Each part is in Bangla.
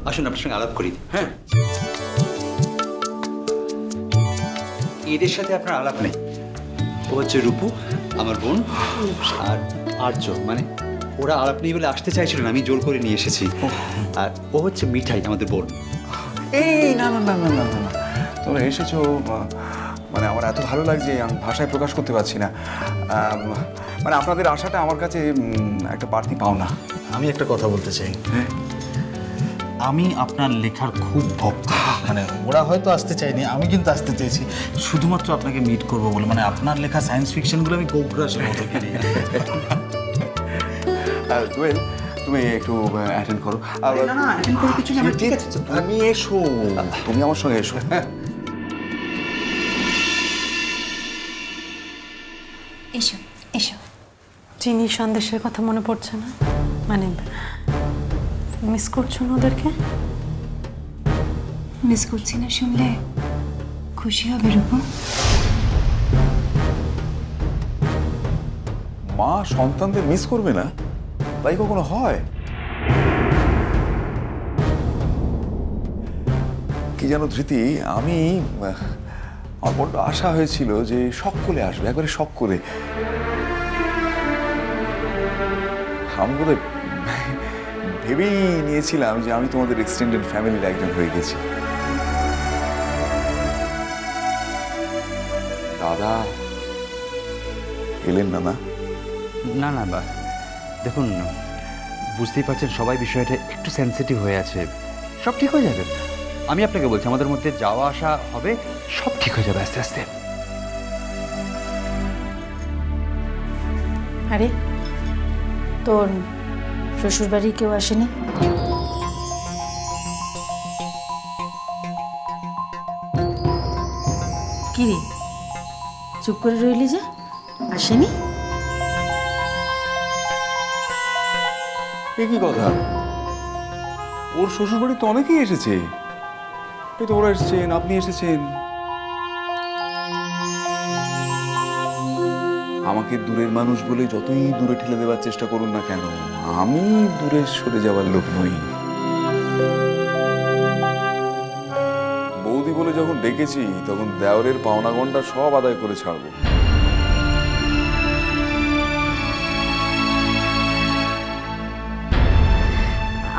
আসুন আপনার সঙ্গে আলাপ করি। হ্যাঁ, এদের সাথে আপনার আলাপ নেই। ও হচ্ছে রূপু, আমার বোন, আর আর্য, মানে ওরা আলাপ নেই বলে আসতে চাইছিল না, আমি জোর করে নিয়ে এসেছি। আর ও হচ্ছে মিঠাই, আমাদের বোন। এই না না না না না না না, তোমরা এসেছো, মানে আমার এত ভালো লাগছে, আমি ভাষায় প্রকাশ করতে পারছি না। মানে আপনাদের আশাটা আমার কাছে একটা বাড়তি পাওনা। আমি একটা কথা বলতে চাই। আমি আপনার লেখার খুব ভক্ত। মানে ওরা হয়তো আসতে চায়নি, আমি কিন্তু আসতে চেয়েছি শুধুমাত্র আপনাকে মিট করবো বলে। মানে আপনার লেখা সায়েন্স ফিকশনগুলো আমি গোগ্রাসের মতো করি। দোয়েল, তুমি একটু অ্যাটেন্ড করো। না না, অ্যাটেন্ড করে কিছু না, ঠিক আছে। তুমি এসো, তুমি আমার সঙ্গে এসো। এসো এসো। চিনি সন্দেশের কথা মনে পড়ছে না? মানে মিস করছো না ওদেরকে? মিস করছি না শুনলে খুশি হবে রূপা। মা সন্তানদের মিস করবে না, তাই কখনো হয়? কি জানো ধৃতি, আমার বড্ড আশা হয়েছিল যে সকলে আসবে, একবারে সকলে। আমি বলে ভেবেই নিয়েছিলাম যে আমি তোমাদের এক্সটেন্ডেড ফ্যামিলির একজন হয়ে গেছি। দাদা এলেন না? না না না, বা দেখুন, বুঝতেই পারছেন সবাই বিষয়টা একটু সেন্সিটিভ হয়ে আছে। সব ঠিক হয়ে যাবে। আমি আপনাকে বলছি, আমাদের মধ্যে যাওয়া আসা হবে, সব ঠিক হয়ে যাবে আস্তে আস্তে। আরে তোর শ্বশুরবাড়ির কেউ আসেনি? কি রে, চুপ করে রইলি যে? আসেনি? এ কি কথা? ওর শ্বশুরবাড়ি তো অনেকেই এসেছে। এই তো ওরা এসেছেন, আপনি এসেছেন। আমাকে দূরের মানুষ বলে যতই দূরে ঠেলে দেওয়ার চেষ্টা করুন না কেন, আমি দূরে সরে যাওয়ার লোক নই। বৌদি বলে যখন ডেকেছি, তখন দেওরের পাওনা গন্ডা সব আদায় করে ছাড়বো।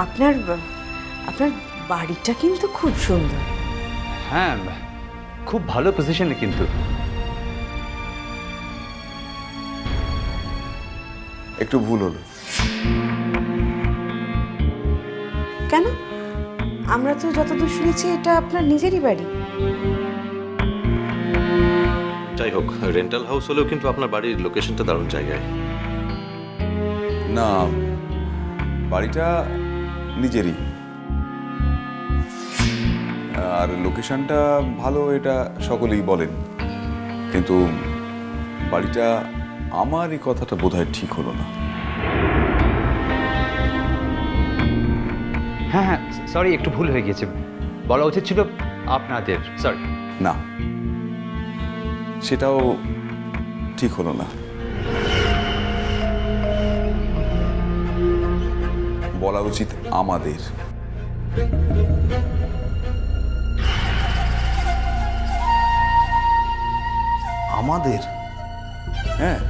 আপনার আপনার বাড়িটা কিন্তু খুব সুন্দর। হ্যাঁ, খুব ভালো পজিশনে কিন্তু। একটু ভুল হলো। কেন? আমরা তো যতদূর শুনেছি এটা আপনার নিজেরই বাড়ি। যাই হোক, রেন্টাল হাউস হলেও কিন্তু আপনার বাড়ির লোকেশনটা দারুণ জায়গায়। না, বাড়িটা নিজেরই, আর লোকেশনটা ভালো এটা সকলেই বলেন, কিন্তু বাড়িটা আমার, এই কথাটা বোধহয় ঠিক হলো না। হ্যাঁ হ্যাঁ, সরি, একটু ভুল হয়ে গেছে। বলা উচিত ছিল আপনাদের। সরি। না, সেটাও ঠিক হলো না। বলা উচিত আমাদের। আমাদের? হ্যাঁ,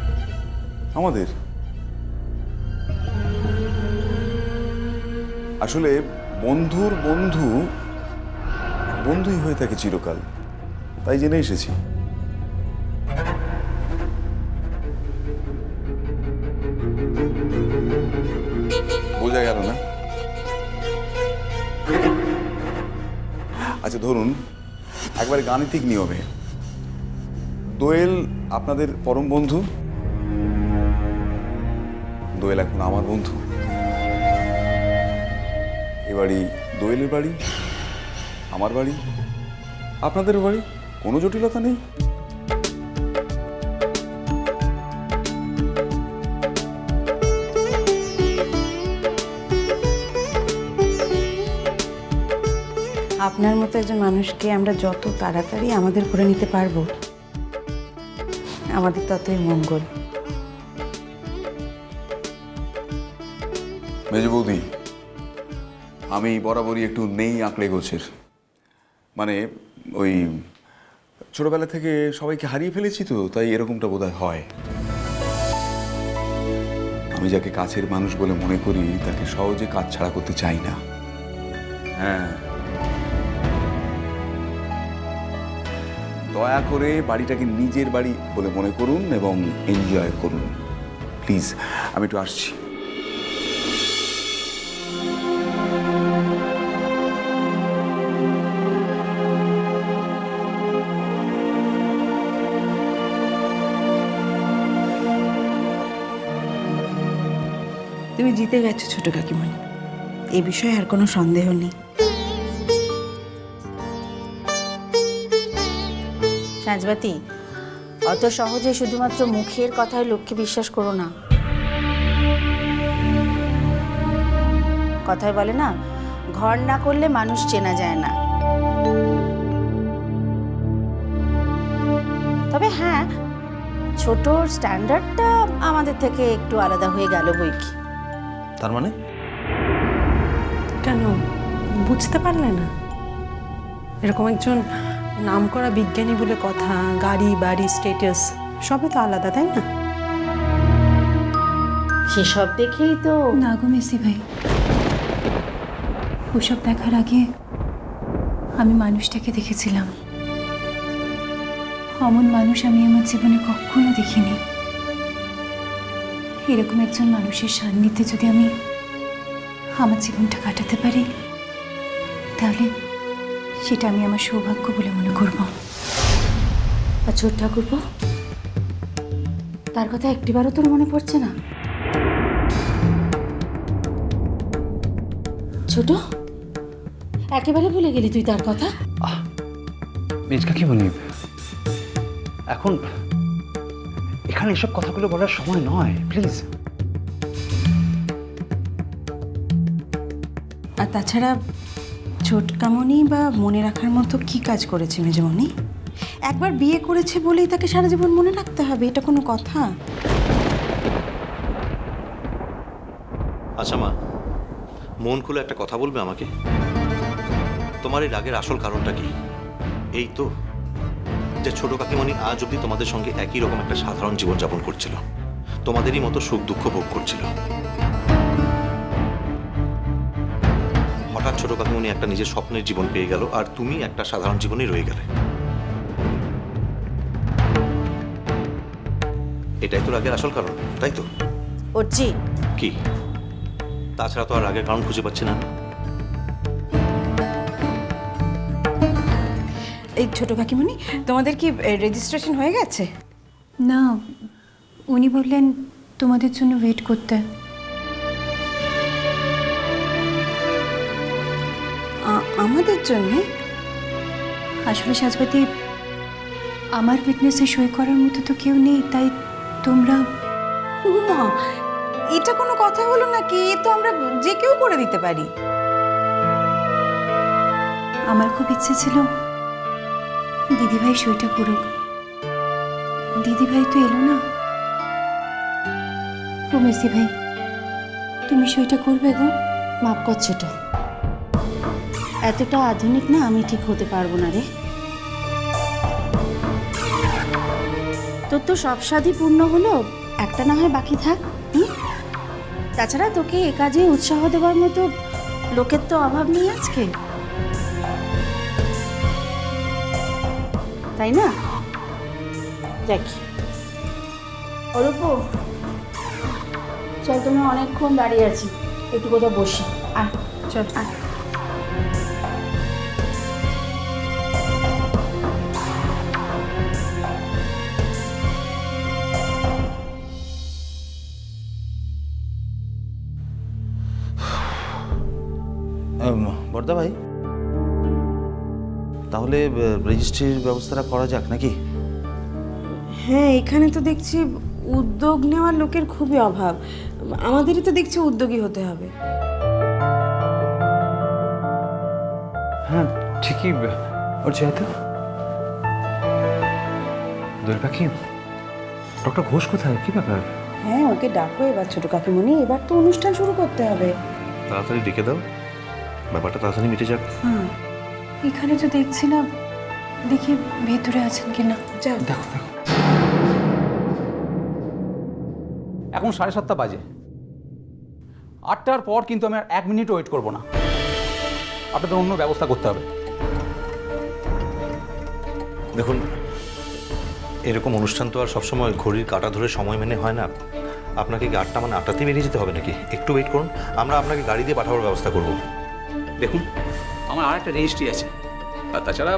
আমাদের। আসলে বন্ধুর বন্ধু বন্ধুই হয়ে থাকে চিরকাল, তাই জেনে এসেছি। বোঝা গেল না? আচ্ছা ধরুন, একবারে গাণিতিক নিয়মে, দোয়েল আপনাদের পরম বন্ধু, দোয়েল এখন আমার বন্ধু। এ বাড়ি দোয়েলের বাড়ি, আমার বাড়ি, আপনাদের বাড়ি, কোনো জটিলতা নেই। আপনার মতো একজন মানুষকে আমরা যত তাড়াতাড়ি আমাদের করে নিতে পারবো, আমাদের ততই মঙ্গল। মেজ বৌদি, আমি বরাবরই একটু নেই আঁকড়ে গোছের। মানে ওই ছোটবেলা থেকে সবাইকে হারিয়ে ফেলেছি তো, তাই এরকমটা বোধহয় হয়। আমি যাকে কাছের মানুষ বলে মনে করি তাকে সহজে কাজ ছাড়া করতে চাই না। হ্যাঁ, দয়া করে বাড়িটাকে নিজের বাড়ি বলে মনে করুন এবং এনজয় করুন প্লিজ। আমি একটু আসছি। তুমি জিতে গেছো ছোট কাকিমণি, এই বিষয়ে আর কোনো সন্দেহ নেই। সাঁঝবাতি, অত সহজে শুধুমাত্র মুখের কথায় লোককে বিশ্বাস করো না। কথায় বলে না, ঘর না করলে মানুষ চেনা যায় না। তবে হ্যাঁ, ছোটর স্ট্যান্ডার্ডটা আমাদের থেকে একটু আলাদা হয়ে গেল বই কি। তার মানে কেন বুঝতে পারলে না? এরকম একজন নামকরা বিজ্ঞানী বলে কথা, গাড়ি বাড়ি স্টেটাস সবই তো আলাদা, তাই না? সেসব দেখেই তো না গো মেসি ভাই, ওসব দেখার আগে আমি মানুষটাকে দেখেছিলাম। অমন মানুষ আমি আমার জীবনে কখনো দেখিনি। এরকম একজন মানুষের সান্নিধ্যে যদি আমি আমার জীবনটা কাটাতে পারি, তাহলে সেটা আমি আমার সৌভাগ্য বলে মনে করব। আর ছোট ঠাকুরপো, তার কথা একটিবারও তোর মনে পড়ছে না? ছোট, একেবারে ভুলে গেলি তুই তার কথা? মেজকা কি বলি, এখন এখানে এসব কথাগুলো বলার সময় নয়, প্লিজ। আর তাছাড়া ছোটকামনি বা মনে রাখার মতো কি কাজ করেছে মেজমণি? একবার বিয়ে করেছে বলেই তাকে সারা জীবন মনে রাখতে হবে, এটা কোনো কথা? আচ্ছা মা, মন খুলে একটা কথা বলবে আমাকে? তোমার এই রাগের আসল কারণটা কি? এই তো যে ছোট কাকিমণি আজ অব্দি তোমাদের সঙ্গে একই রকম একটা সাধারণ জীবনযাপন করছিল, তোমাদেরই মতো সুখ দুঃখ ভোগ করছিল। হঠাৎ ছোট কাকিমণি একটা নিজের স্বপ্নের জীবন পেয়ে গেল, আর তুমি একটা সাধারণ জীবনেই রয়ে গেলে। এটাই তো রাগের আসল কারণ, তাই তো? অর্জি, কি? তাছাড়া তো আর রাগের কারণ খুঁজে পাচ্ছি না। এই ছোট কাকিমণি, তোমাদের কি রেজিস্ট্রেশন হয়ে গেছে? না, উনি বললেন তোমাদের জন্য ওয়েট করতে। আমাদের জন্যে? আসলে সাজবাতি, আমার ফিটনেসে সই করার মতো তো কেউ নেই, তাই তোমরা। মা, এটা কোনো কথা হলো নাকি? এ তো আমরা যে কেউ করে দিতে পারি। আমার খুব ইচ্ছে ছিল দিদিভাই সইটা করুক। দিদিভাই তো এলো না। ও মেসি ভাই, তুমি সইটা করবে গো? মাপ কর ছোট, এতটা আধুনিক না আমি ঠিক হতে পারবো না রে। তোর তো সব স্বাদই পূর্ণ হলো, একটা না হয় বাকি থাক। তাছাড়া তোকে এ কাজে উৎসাহ দেওয়ার মতো লোকের তো অভাব নেই আজকে, তাই না? দেখি অরূপ, চল, তুমি অনেকক্ষণ দাঁড়িয়ে আছি, একটু কোথাও বসি। আয় চল, আয়। বর্দা ভাই, তাহলে রেজিস্ট্রির ব্যবস্থাটা করা যাক নাকি? হ্যাঁ, এখানে তো দেখছি উদ্যোগ নেওয়ার লোকের খুবই অভাব। আমাদেরই তো দেখছি উদ্যোগী হতে হবে। হ্যাঁ ঠিকই, ওর যাই তো। দোল পাখি, ডক্টর ঘোষ কোথায়? কি ব্যাপার? হ্যাঁ, ওকে ডাকো এবার ছোট কাকিমণি, এবার তো অনুষ্ঠান শুরু করতে হবে। তাড়াতাড়ি ডেকে দাও, ব্যাপারটা তাড়াতাড়ি মিটে যাক। এখানে তো দেখছি না, দেখি ভেতরে আছেন কিনা। যাও। দেখো দেখো, এখন 7:30 বাজে। 8টার পর কিন্তু আমি আর 1 মিনিটও ওয়েট করবো না। আপনাদের অন্য ব্যবস্থা করতে হবে। দেখুন, এরকম অনুষ্ঠান তো আর সবসময় ঘড়ির কাঁটা ধরে সময় মেনে হয় না। আপনাকে কি 8টা মানে 8টাতেই বেরিয়ে যেতে হবে নাকি? একটু ওয়েট করুন, আমরা আপনাকে গাড়ি দিয়ে পাঠানোর ব্যবস্থা করব। দেখুন, আমার আর একটা রেজিস্ট্রি আছে, আর তাছাড়া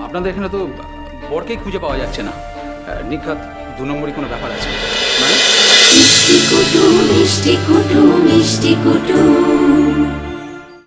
আপনাদের এখানে তো বরকেই খুঁজে পাওয়া যাচ্ছে না। নিখাত 2 নম্বরই কোনো ব্যাপার আছে মানে? মিষ্টি কুটু মিষ্টি কুটু মিষ্টি কুটু